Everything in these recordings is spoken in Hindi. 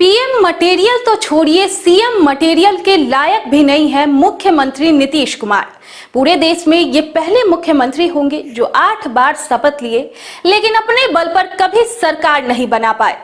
पीएम मटेरियल तो छोड़िए, सीएम मटेरियल के लायक भी नहीं है मुख्यमंत्री नीतीश कुमार। पूरे देश में ये पहले मुख्यमंत्री होंगे जो 8 बार शपथ लिए लेकिन अपने बल पर कभी सरकार नहीं बना पाए।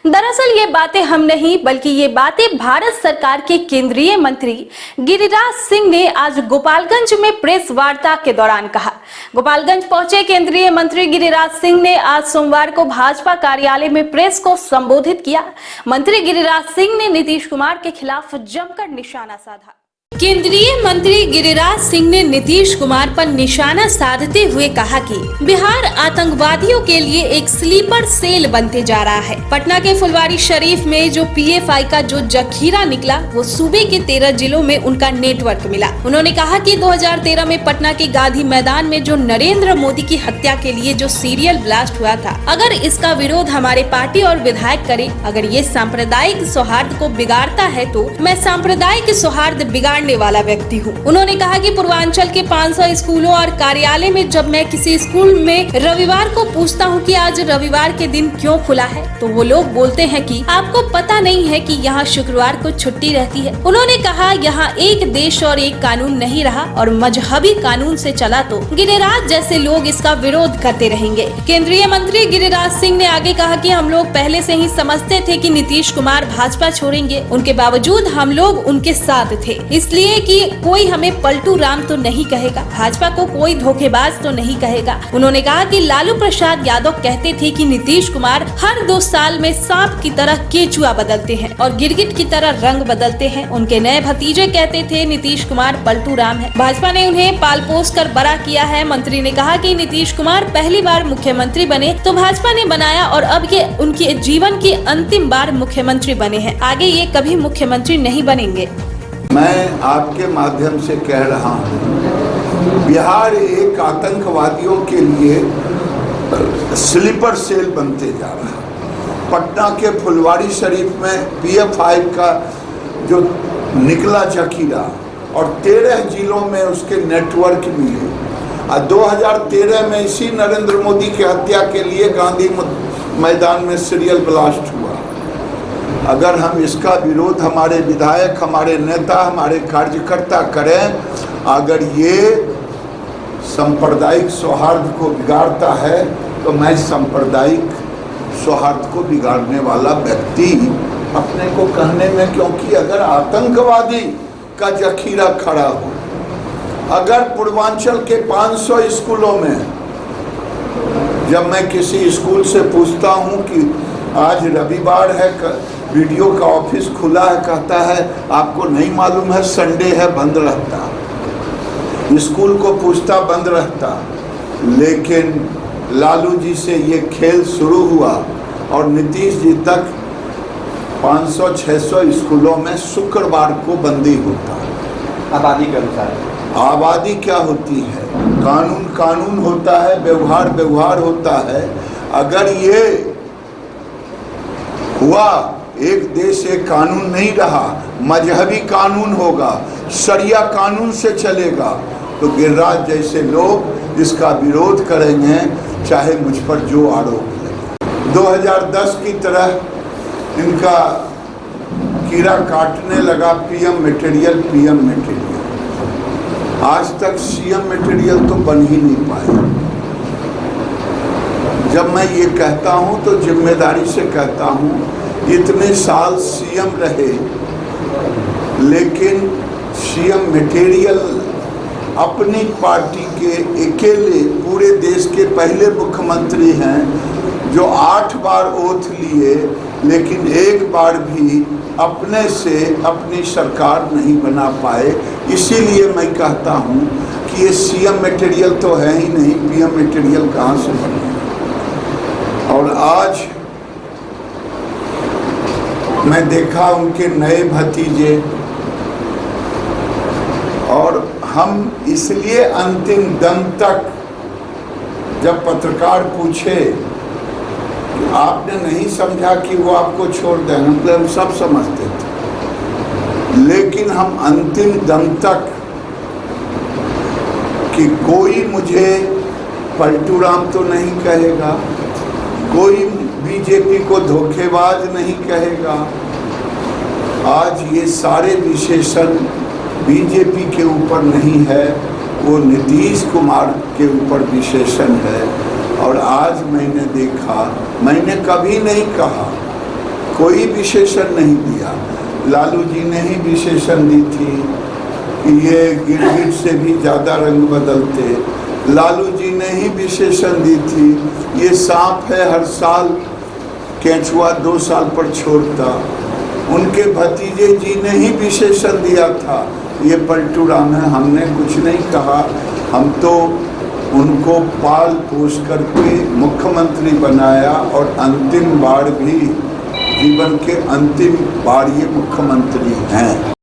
दरअसल ये बातें हम नहीं बल्कि ये बातें भारत सरकार के केंद्रीय मंत्री गिरिराज सिंह ने आज गोपालगंज में प्रेस वार्ता के दौरान कहा। गोपालगंज पहुंचे केंद्रीय मंत्री गिरिराज सिंह ने आज सोमवार को भाजपा कार्यालय में प्रेस को संबोधित किया। मंत्री गिरिराज सिंह ने नीतीश कुमार के खिलाफ जमकर निशाना साधा। केंद्रीय मंत्री गिरिराज सिंह ने नीतीश कुमार पर निशाना साधते हुए कहा कि बिहार आतंकवादियों के लिए एक स्लीपर सेल बनते जा रहा है। पटना के फुलवारी शरीफ में जो पीएफआई का जो जखीरा निकला वो सूबे के 13 जिलों में उनका नेटवर्क मिला। उन्होंने कहा कि 2013 में पटना के गांधी मैदान में जो नरेंद्र मोदी की हत्या के लिए जो सीरियल ब्लास्ट हुआ था, अगर इसका विरोध हमारे पार्टी और विधायक करे, अगर ये सांप्रदायिक सौहार्द को बिगाड़ता है तो मैं सांप्रदायिक सौहार्द बिगाड़ने वाला व्यक्ति हूँ। उन्होंने कहा कि पूर्वांचल के 500 स्कूलों और कार्यालय में जब मैं किसी स्कूल में रविवार को पूछता हूँ कि आज रविवार के दिन क्यों खुला है, तो वो लोग बोलते हैं कि आपको पता नहीं है कि यहाँ शुक्रवार को छुट्टी रहती है। उन्होंने कहा यहाँ एक देश और एक कानून नहीं रहा और मजहबी कानून से चला तो गिरिराज जैसे लोग इसका विरोध करते रहेंगे। केंद्रीय मंत्री गिरिराज सिंह ने आगे कहा कि हम लोग पहले से ही समझते थे कि नीतीश कुमार भाजपा छोड़ेंगे, उनके बावजूद हम लोग उनके साथ थे, इसलिए कि कोई हमें पलटू राम तो नहीं कहेगा, भाजपा को कोई धोखेबाज तो नहीं कहेगा। उन्होंने कहा कि लालू प्रसाद यादव कहते थे कि नीतीश कुमार हर 2 साल में सांप की तरह केचुआ बदलते हैं और गिरगिट की तरह रंग बदलते हैं। उनके नए भतीजे कहते थे नीतीश कुमार पलटू राम है। भाजपा ने उन्हें पाल पोस कर बड़ा किया है। मंत्री ने कहा कि नीतीश कुमार पहली बार मुख्यमंत्री बने तो भाजपा ने बनाया और अब ये उनके जीवन की अंतिम बार मुख्यमंत्री बने हैं, आगे ये कभी मुख्यमंत्री नहीं बनेंगे। मैं आपके माध्यम से कह रहा हूँ, बिहार एक आतंकवादियों के लिए स्लीपर सेल बनते जा रहा है। पटना के फुलवारी शरीफ में पीएफआई का जो निकला जखीरा और 13 जिलों में उसके नेटवर्क मिले। 2013 में इसी नरेंद्र मोदी की हत्या के लिए गांधी मैदान में सीरियल ब्लास्ट हुआ। अगर हम इसका विरोध हमारे विधायक, हमारे नेता, हमारे कार्यकर्ता करें, अगर ये सांप्रदायिक सौहार्द को बिगाड़ता है तो मैं सांप्रदायिक सौहार्द को बिगाड़ने वाला व्यक्ति अपने को कहने में, क्योंकि अगर आतंकवादी का जखीरा खड़ा हो, अगर पूर्वांचल के 500 स्कूलों में जब मैं किसी स्कूल से पूछता हूँ कि आज रविवार है, वीडियो का ऑफिस खुला है, कहता है आपको नहीं मालूम है संडे है, बंद रहता। स्कूल को पूछता बंद रहता। लेकिन लालू जी से ये खेल शुरू हुआ और नीतीश जी तक 500-600 स्कूलों में शुक्रवार को बंदी होता। आबादी के अनुसार आबादी क्या होती है, कानून कानून होता है, व्यवहार व्यवहार होता है। अगर ये हुआ, एक देश एक कानून नहीं रहा, मजहबी कानून होगा, शरिया कानून से चलेगा, तो गिरिराज जैसे लोग इसका विरोध करेंगे, चाहे मुझ पर जो आरोप लगे। 2010 की तरह इनका कीड़ा काटने लगा पीएम मटेरियल, पीएम मटेरियल। आज तक सीएम मटेरियल तो बन ही नहीं पाए। जब मैं ये कहता हूँ तो जिम्मेदारी से कहता हूँ, इतने साल सीएम रहे लेकिन सीएम मटेरियल अपनी पार्टी के अकेले पूरे देश के पहले मुख्यमंत्री हैं जो 8 बार ओथ लिए लेकिन एक बार भी अपने से अपनी सरकार नहीं बना पाए। इसीलिए मैं कहता हूँ कि ये सीएम मटेरियल तो है ही नहीं, पीएम मटेरियल कहाँ से बने। और आज मैं देखा उनके नए भतीजे, और हम इसलिए अंतिम दम तक जब पत्रकार पूछे आपने नहीं समझा कि वो आपको छोड़ दें, मतलब हम सब समझते थे, लेकिन हम अंतिम दम तक कि कोई मुझे पलटू राम तो नहीं कहेगा, कोई बीजेपी को धोखेबाज नहीं कहेगा, आज ये सारे विशेषण बीजेपी के ऊपर नहीं है, वो नीतीश कुमार के ऊपर विशेषण है। और आज मैंने देखा, मैंने कभी नहीं कहा, कोई विशेषण नहीं दिया। लालू जी ने ही विशेषण दी थी कि ये गिरगिट से भी ज़्यादा रंग बदलते। लालू जी ने ही विशेषण दी थी, ये सांप है हर साल केंचुआ 2 साल पर छोड़ता। उनके भतीजे जी ने ही विशेषण दिया था, ये पलटू राम है। हमने कुछ नहीं कहा, हम तो उनको पाल पोस करके मुख्यमंत्री बनाया और अंतिम बार भी, जीवन के अंतिम बार ये मुख्यमंत्री हैं।